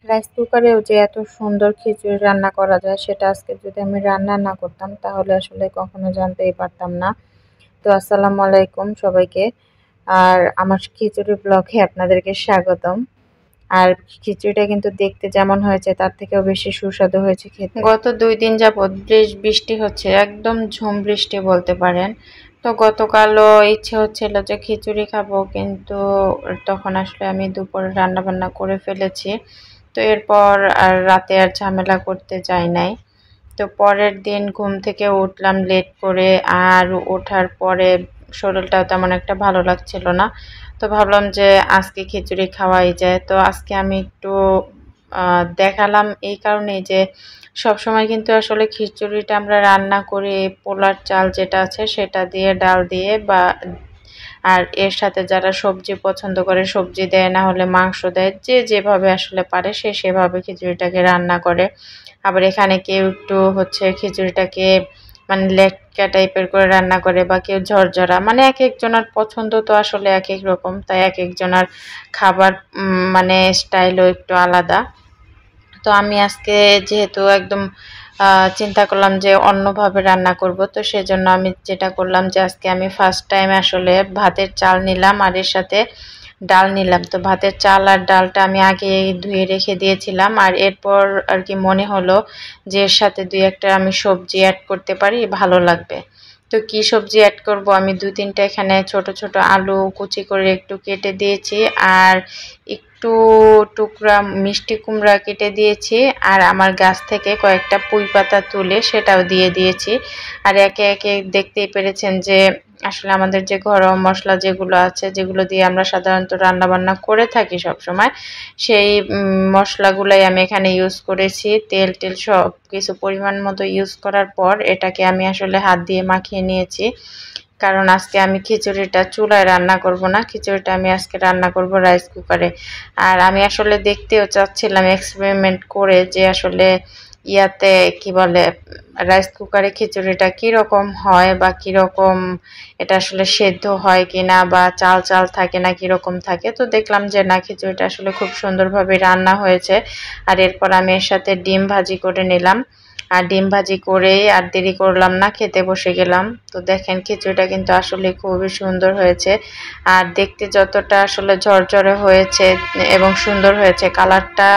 Rice কুকারেও যে এত সুন্দর খিচুড়ি রান্না করা যায় সেটা আজকে যদি আমি রান্না না করতাম তাহলে আসলে কখনো জানতেই পারতাম না। তো আসসালামু আলাইকুম সবাইকে। আর আমার খিচুড়ি ব্লগে আপনাদেরকে স্বাগতম। আর খিচুড়িটা কিন্তু দেখতে যেমন হয়েছে তার থেকেও বেশি সুস্বাদু হয়েছে খেতে। গত 2 দিন যাবৎ বেশ বৃষ্টি হচ্ছে, একদম ঝুম বৃষ্টি বলতে পারেন। তো গতকালও ইচ্ছে হচ্ছিল যে খিচুড়ি খাবো, কিন্তু তখন আসলে আমি দুপুরে রান্নাবান্না করে ফেলেছি। তো এরপর আর রাতে আর ঝামেলা করতে যাই নাই। তো পরের দিন ঘুম থেকে উঠলাম লেট করে, আর ওঠার পরে শরীরটাও তেমন একটা ভালো লাগছিল না। তো ভাবলাম যে আজকে খিচুড়ি খাওয়াই যায়। তো আজকে আমি একটু দেখালাম এই কারণেই যে সবসময় কিন্তু আসলে খিচুড়িটা আমরা রান্না করি পোলার চাল যেটা আছে সেটা দিয়ে, ডাল দিয়ে, বা আর এর সাথে যারা সবজি পছন্দ করে সবজি দেয়, না হলে মাংস দেয়, যে যেভাবে আসলে পারে সে সেভাবে খিচুড়িটাকে রান্না করে। আবার এখানে কেউ একটু খিচুড়িটাকে মানে লেটকা টাইপের করে রান্না করে, বা কেউ ঝরঝরা, মানে এক একজনের পছন্দ তো আসলে এক এক রকম, তাই এক একজনের খাবার মানে স্টাইলও একটু আলাদা। তো আমি আজকে যেহেতু একদম চিন্তা করলাম যে অন্যভাবে রান্না করব, তো সেজন্য আমি যেটা করলাম যে আজকে আমি ফার্স্ট টাইম আসলে ভাতের চাল নিলাম আর এর সাথে ডাল নিলাম। তো ভাতের চাল আর ডালটা আমি আগে ধুয়ে রেখে দিয়েছিলাম, আর এরপর আর কি মনে হলো যে এর সাথে 2-1টা আমি সবজি অ্যাড করতে পারি, ভালো লাগবে। তো কি সবজি অ্যাড করব, আমি 2-3টা এখানে ছোট ছোট আলু কুচি করে একটু কেটে দিয়েছি, আর একটু টুকরা মিষ্টি কুমড়া কেটে দিয়েছি, আর আমার গাছ থেকে কয়েকটা পুঁই পাতা তুলে সেটাও দিয়ে দিয়েছি। আর একে একে দেখতেই পেরেছেন যে আসলে আমাদের যে ঘরোয়া মশলা যেগুলো আছে, যেগুলো দিয়ে আমরা সাধারণত রান্নাবান্না করে থাকি সব সময়, সেই মশলাগুলাই আমি এখানে ইউজ করেছি। তেল টেল সব কিছু পরিমাণ মতো ইউজ করার পর এটাকে আমি আসলে হাত দিয়ে মাখিয়ে নিয়েছি, কারণ আজকে আমি খিচুড়িটা চুলায় রান্না করব না, খিচুড়িটা আমি আজকে রান্না করব রাইস কুকারে। আর আমি আসলে দেখতেও চাচ্ছিলাম এক্সপেরিমেন্ট করে যে আসলে ইয়াতে কি বলে রাইস কুকারে খিচুড়িটা কীরকম হয়, বা কীরকম এটা আসলে সেদ্ধ হয় কিনা, বা চাল চাল থাকে না কীরকম থাকে। তো দেখলাম যে না, খিচুড়িটা আসলে খুব সুন্দরভাবে রান্না হয়েছে। আর এরপর আমি এর সাথে ডিম ভাজি করে নিলাম, আর ডিম ভাজি করেই আর দেরি করলাম না, খেতে বসে গেলাম। তো দেখেন খিচুড়িটা কিন্তু আসলে খুবই সুন্দর হয়েছে, আর দেখতে যতটা আসলে ঝরঝরে হয়েছে এবং সুন্দর হয়েছে কালারটা।